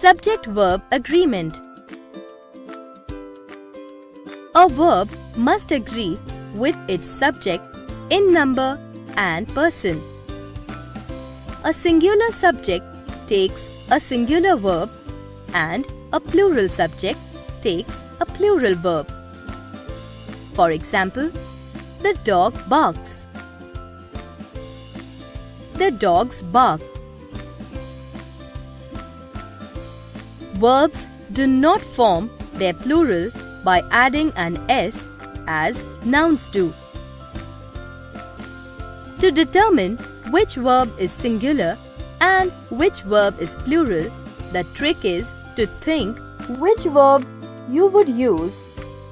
Subject-verb agreement. A verb must agree with its subject in number and person. A singular subject takes a singular verb and a plural subject takes a plural verb. For example, the dog barks. The dogs bark. Verbs do not form their plural by adding an s as nouns do. To determine which verb is singular and which verb is plural, the trick is to think which verb you would use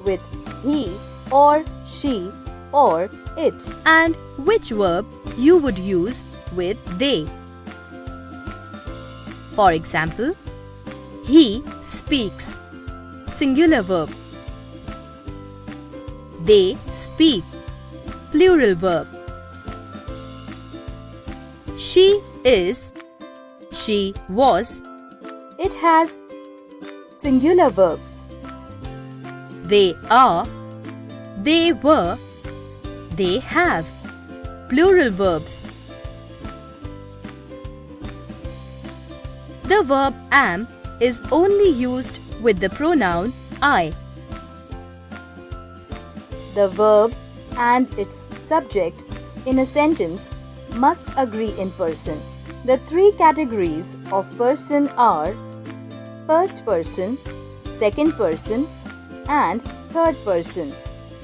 with he or she or it and which verb you would use with they. For example, he speaks, singular verb. They speak, plural verb. She is, she was, it has singular verbs. They are, they were, they have, plural verbs. The verb am is only used with the pronoun I. The verb and its subject in a sentence must agree in person. The three categories of person are first person, second person, and third person.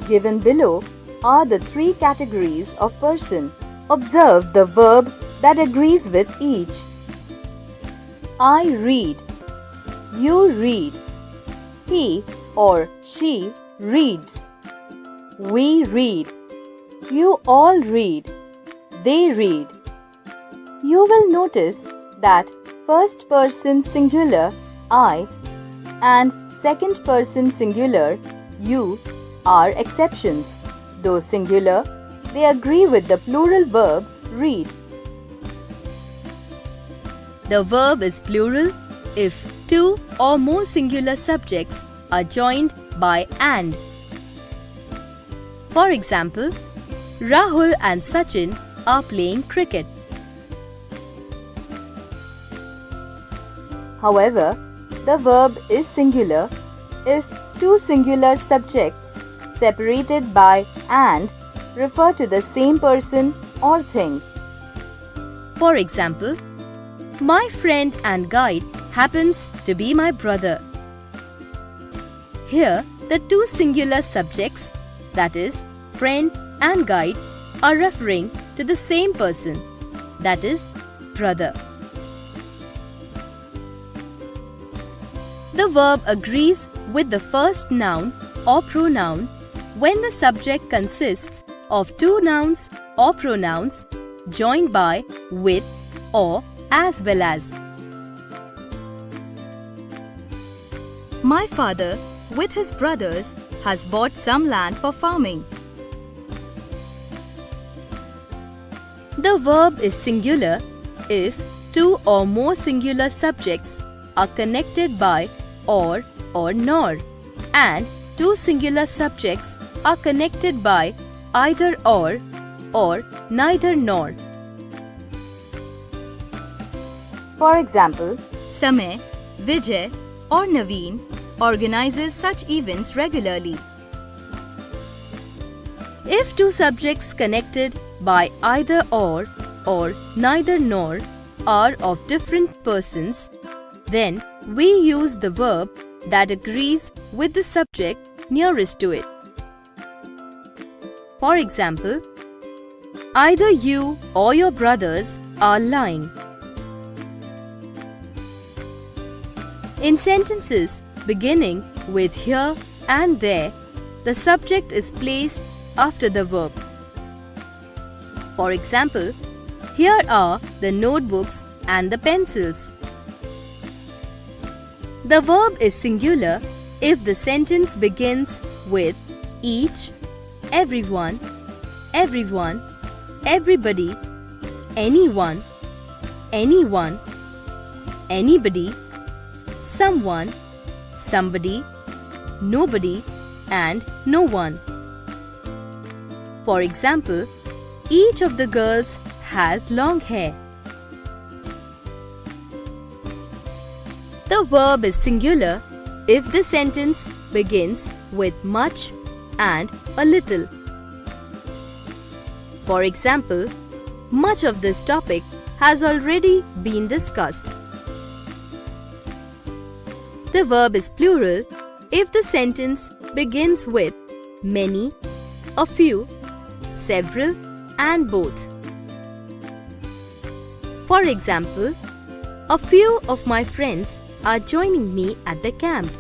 Given below are the three categories of person. Observe the verb that agrees with each. I read. You read. He or she reads. We read. You all read. They read. You will notice that first person singular I and second person singular you are exceptions. Though singular, they agree with the plural verb read. The verb is plural if two or more singular subjects are joined by and. For example, Rahul and Sachin are playing cricket. However, the verb is singular if two singular subjects separated by and refer to the same person or thing. For example, my friend and guide happens to be my brother. Here, the two singular subjects, that is, friend and guide, are referring to the same person, that is, brother. The verb agrees with the first noun or pronoun when the subject consists of two nouns or pronouns joined by with or as well as. My father, with his brothers, has bought some land for farming. The verb is singular if two or more singular subjects are connected by or nor, and two singular subjects are connected by either or neither nor. For example, Samay, Vijay or Naveen organizes such events regularly. If two subjects connected by either or neither nor are of different persons, then we use the verb that agrees with the subject nearest to it. For example, either you or your brothers are lying. In sentences beginning with here and there, the subject is placed after the verb. For example, here are the notebooks and the pencils. The verb is singular if the sentence begins with each, everyone, everybody, anyone, anybody, someone, somebody, nobody, and no one. For example, each of the girls has long hair. The verb is singular if the sentence begins with much and a little. For example, much of this topic has already been discussed. The verb is plural if the sentence begins with many, a few, several, and both. For example, a few of my friends are joining me at the camp.